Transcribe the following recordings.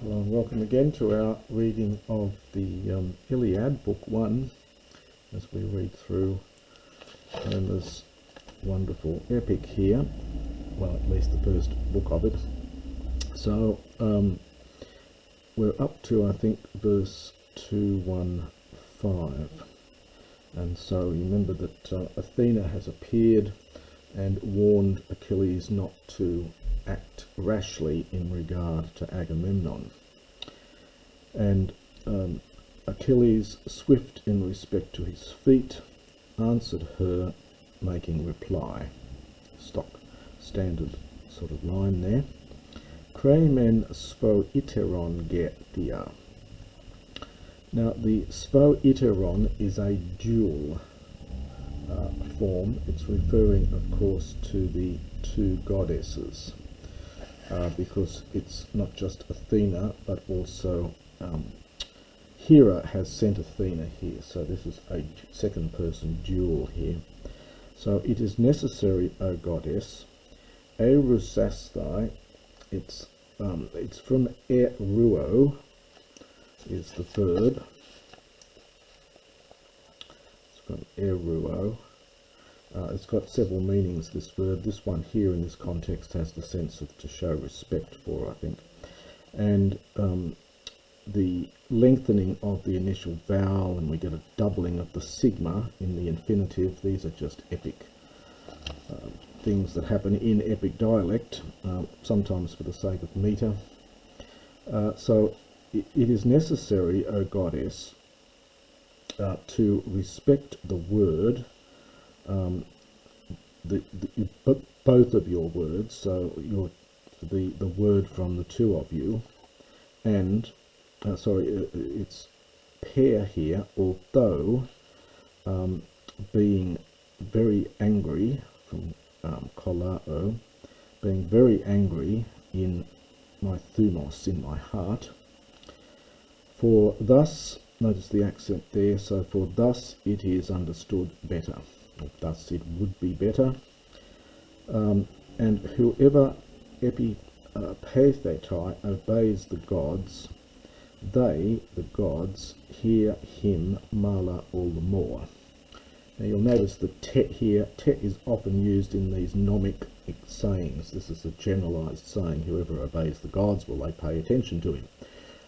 Hello and welcome again to our reading of the Iliad, Book 1, as we read through Homer's wonderful epic here, well, at least the first book of it. So we're up to, I think, verse 215, and so remember that Athena has appeared and warned Achilles not to act rashly in regard to Agamemnon. And Achilles, swift in respect to his feet, answered her, making reply. Stock, standard sort of line there. Kremen svo iteron getia. Now the svo iteron is a dual form. It's referring, of course, to the two goddesses. Because it's not just Athena, but also Hera has sent Athena here, so this is a second person dual here. So it is necessary, O goddess, Erusasthai, it's from eruo, is the verb. It's from eruo. It's got several meanings, this verb. This one here in this context has the sense of to show respect for, I think. And the lengthening of the initial vowel, and we get a doubling of the sigma in the infinitive. These are just epic things that happen in epic dialect, sometimes for the sake of meter. So it is necessary, O goddess, to respect the word, both of your words, so the word from the two of you, and it's pair here, although being very angry, from kolao, being very angry in my thumos, in my heart, for thus, notice the accent there, so for thus it is understood better, or thus it would be better, and whoever epipathetai obeys the gods, they, the gods, hear him mala all the more. Now you'll notice the te here, te is often used in these nomic sayings. This is a generalized saying, whoever obeys the gods, well, they pay attention to him.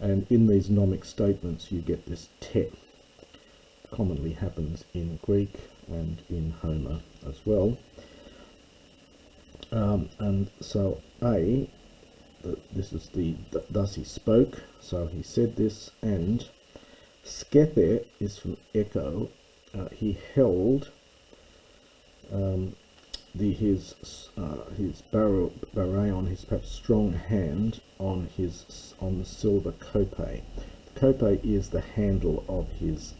And in these nomic statements you get this te. Commonly happens in Greek and in Homer as well. And so this is thus he spoke, so he said this, and skethe is from echo, he held his barayon, his perhaps strong hand on the silver kopay. The kopay is the handle of his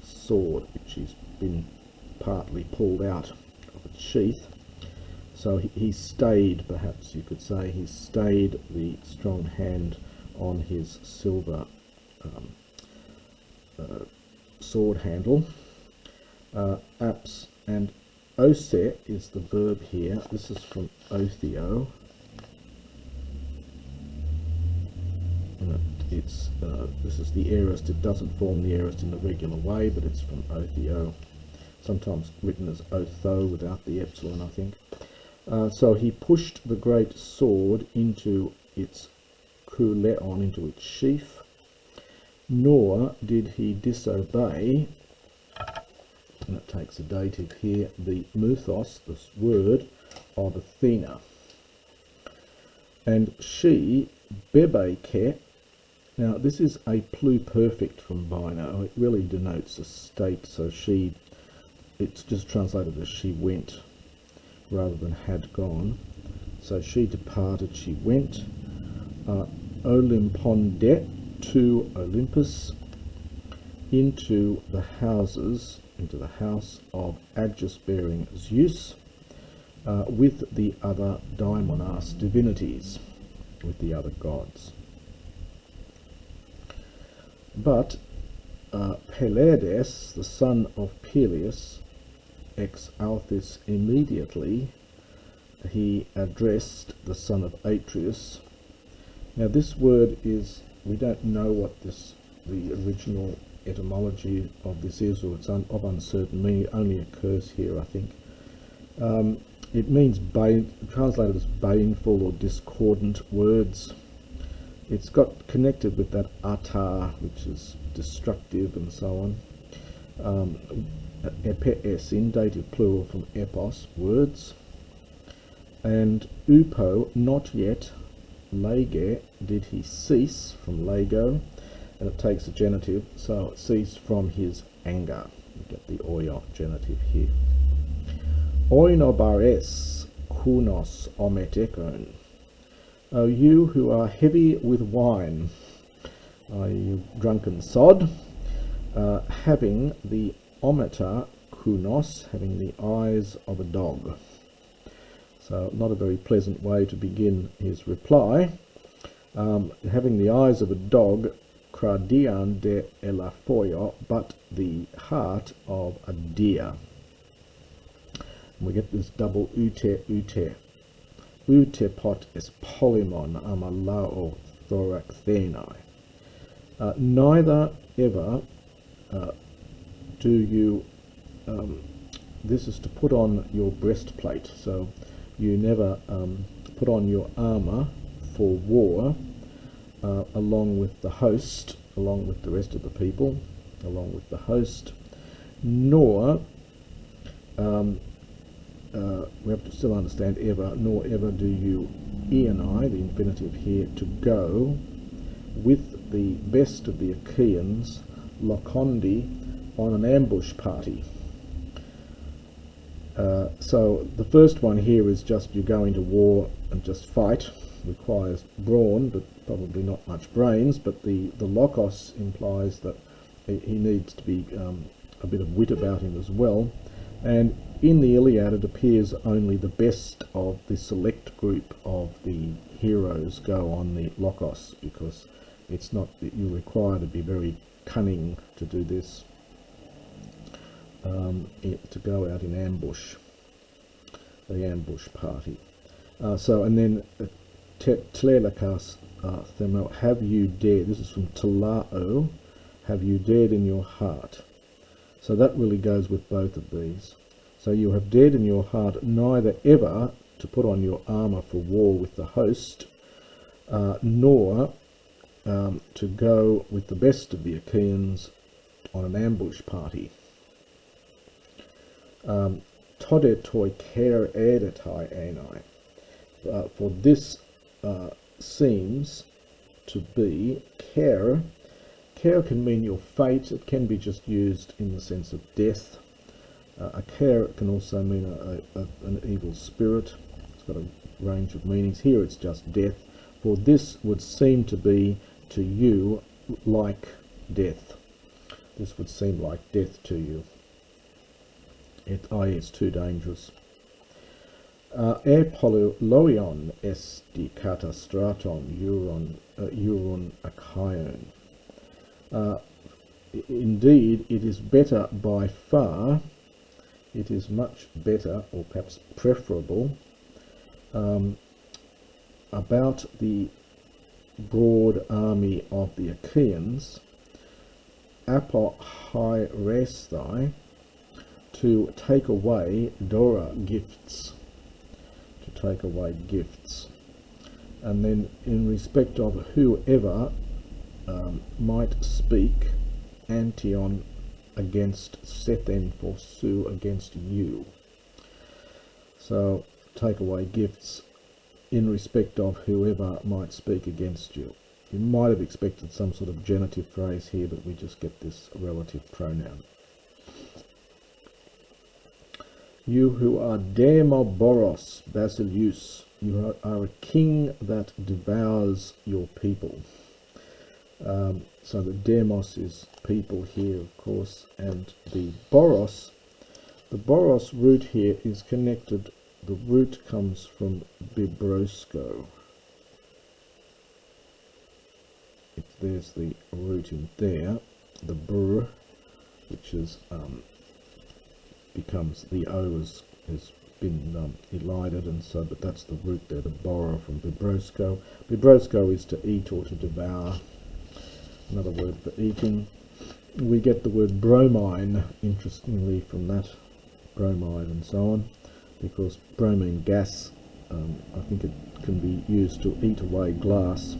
sword, which has been partly pulled out of its sheath. So he stayed, perhaps you could say, he stayed the strong hand on his silver sword handle. Aps and ose is the verb here. This is from othio. This is the aorist. It doesn't form the aorist in the regular way, but it's from othio. Sometimes written as otho without the epsilon, I think. So he pushed the great sword into its kuleon, into its sheath, nor did he disobey, and it takes a dative here, the muthos, this word, of Athena. And she, bebeke, now this is a pluperfect from Bino, it really denotes a state, so she, it's just translated as she went, rather than had gone. So she departed, she went, Olympondet, to Olympus, into the house of Aegis-bearing Zeus, with the other daimonas, divinities, with the other gods. But Peledes, the son of Peleus, ex Althis, immediately he addressed the son of Atreus. Now this word is we don't know what the original etymology of this is, or it's of uncertain meaning. It only occurs here, I think. It means translated as baneful or discordant words. It's got connected with that atar, which is destructive and so on. Epesin, dative plural from epos, words. And upo, not yet, lege, did he cease, from lego, and it takes a genitive, so cease from his anger. You get the oio genitive here. Oinobares kunos ometekon. O you who are heavy with wine, you drunken sod, having the ometa kunos, having the eyes of a dog. So not a very pleasant way to begin his reply. Having the eyes of a dog, kradian de elafoyo, but the heart of a deer. And we get this double ute. Ute pot es polymon amalao thoraxenai. Neither ever do you, this is to put on your breastplate, so you never put on your armour for war along with the host, along with the rest of the people, along with the host, nor we have to still understand ever, nor ever do you eonai, the infinitive here, to go with the best of the Achaeans, locondi, on an ambush party. So the first one here is just you go into war and just fight. Requires brawn, but probably not much brains. But the lokos implies that he needs to be a bit of wit about him as well. And in the Iliad, it appears only the best of the select group of the heroes go on the lokos, because it's not that you're required to be very cunning to do this, to go out in ambush, the ambush party. And then tlelakas themo, have you dared, this is from telao, have you dared in your heart. So that really goes with both of these. So you have dared in your heart neither ever to put on your armour for war with the host, nor to go with the best of the Achaeans on an ambush party. Tode toi care edetai enai. For this seems to be care. Care can mean your fate. It can be just used in the sense of death. A care can also mean an evil spirit. It's got a range of meanings. Here it's just death. For this would seem to be to you like death. This would seem like death to you. It's too dangerous. E polyloion esti katastraton euron achaion. Indeed, it is better by far, it is much better, or perhaps preferable, about the broad army of the Achaeans, apohairesthai, to take away dora gifts, and then in respect of whoever might speak Antion against Sethen, for sue against you. So take away gifts in respect of whoever might speak against you. You might have expected some sort of genitive phrase here, but we just get this relative pronoun. You who are Demoboros Basileus, you are a king that devours your people. So the demos is people here, of course, and the boros root here is connected. The root comes from bibrosko. There's the root in there, the br, which is becomes the o has been elided, and so, but that's the root there, the boro from bibrosko. Bibrosko is to eat or to devour. another word for eating. We get the word bromine, interestingly, from that, bromide and so on, because bromine gas, I think it can be used to eat away glass.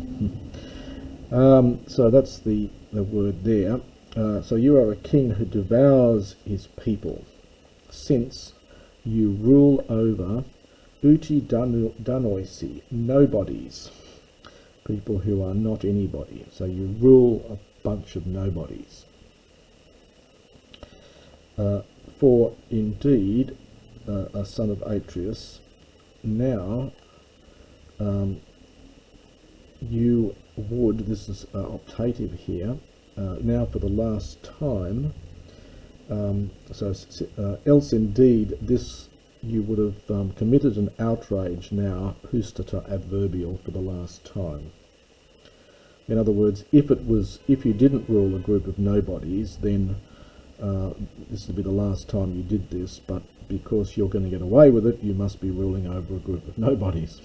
So that's the word there. So you are a king who devours his people, since you rule over uti danoisi, nobodies, people who are not anybody. So you rule a bunch of nobodies. For indeed, a son of Atreus, now you would, this is optative here, now for the last time, else indeed this you would have committed an outrage now, hustata adverbial, for the last time. In other words, if you didn't rule a group of nobodies, then this would be the last time you did this, but because you're going to get away with it, you must be ruling over a group of nobodies.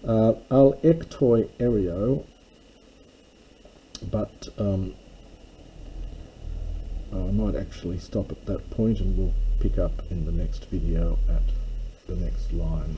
Al ektoi ereo, but I might actually stop at that point and we'll pick up in the next video at the next line.